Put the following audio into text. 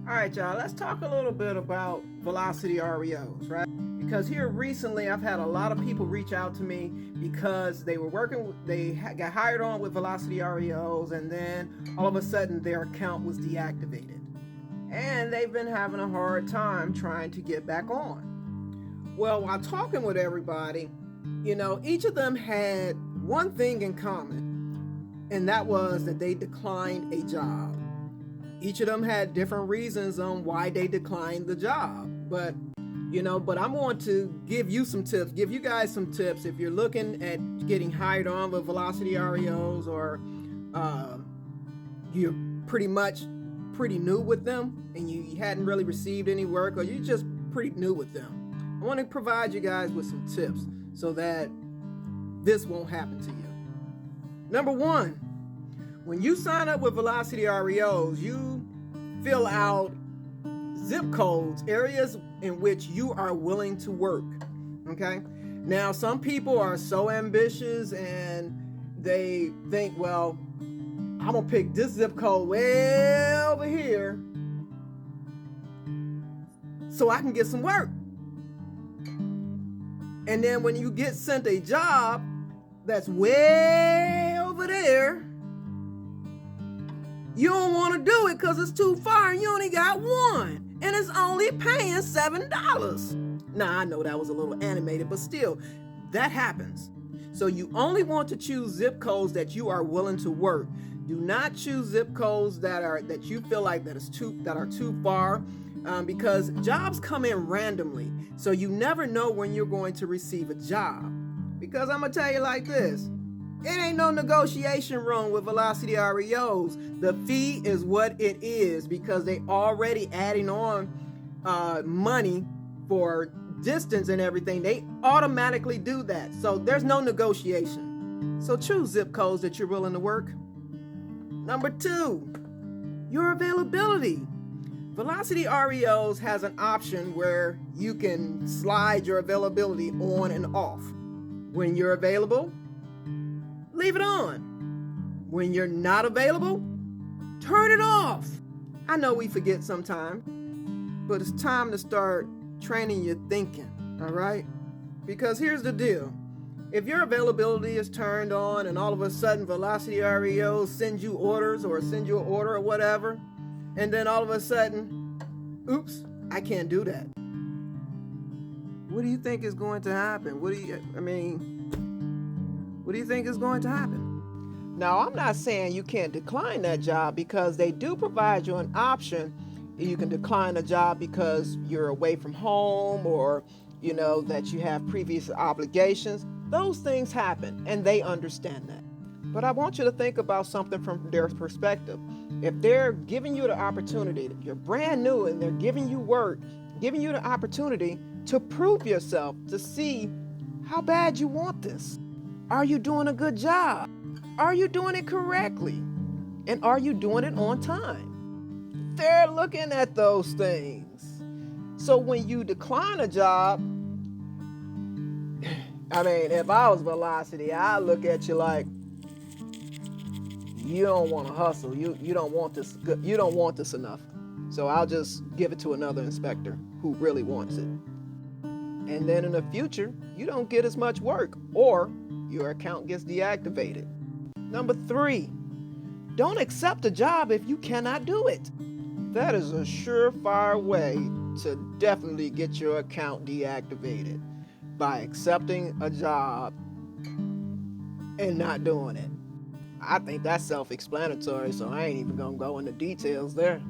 All right, y'all, let's talk a little bit about Velocity REOs, right? Because here recently I've had a lot of people reach out to me because they were got hired on with Velocity REOs, and then all of a sudden their account was deactivated. And they've been having a hard time trying to get back on. Well, while talking with everybody, each of them had one thing in common, and that was that they declined a job. Each of them had different reasons on why they declined the job. But I'm going to give you guys some tips if you're looking at getting hired on with Velocity REOs, or you're pretty new with them and you hadn't really received any work, or you're just pretty new with them. I want to provide you guys with some tips so that this won't happen to you. Number one, when you sign up with Velocity REOs, you fill out zip codes, areas in which you are willing to work. Okay? Now, some people are so ambitious and they think, well, I'm going to pick this zip code way over here so I can get some work. And then when you get sent a job that's way over there, you don't want to do it because it's too far and you only got one. And it's only paying $7. Now, I know that was a little animated, but still, that happens. So you only want to choose zip codes that you are willing to work. Do not choose zip codes that you feel like that are too far, because jobs come in randomly. So you never know when you're going to receive a job. Because I'm going to tell you like this. It ain't no negotiation room with Velocity REOs. The fee is what it is because they already adding on money for distance and everything. They automatically do that. So there's no negotiation. So choose zip codes that you're willing to work. Number two, your availability. Velocity REOs has an option where you can slide your availability on and off. When you're available, leave it on. When you're not available, turn it off. I know we forget sometimes, but it's time to start training your thinking, all right? Because here's the deal. If your availability is turned on and all of a sudden Velocity REOs send you orders or send you an order or whatever, and then all of a sudden, oops, I can't do that. What do you think is going to happen? What do you think is going to happen? Now, I'm not saying you can't decline that job, because they do provide you an option. You can decline a job because you're away from home, or, that you have previous obligations. Those things happen, and they understand that. But I want you to think about something from their perspective. If they're giving you the opportunity, you're brand new and they're giving you work, giving you the opportunity to prove yourself, to see how bad you want this. Are you doing a good job? Are you doing it correctly? And are you doing it on time? They're looking at those things. So when you decline a job, if I was Velocity, I'd look at you like, you don't want to hustle. You don't want this. You don't want this enough. So I'll just give it to another inspector who really wants it. And then in the future, you don't get as much work, or your account gets deactivated. Number three, don't accept a job if you cannot do it. That is a surefire way to definitely get your account deactivated, by accepting a job and not doing it. I think that's self-explanatory, so I ain't even gonna go into details there.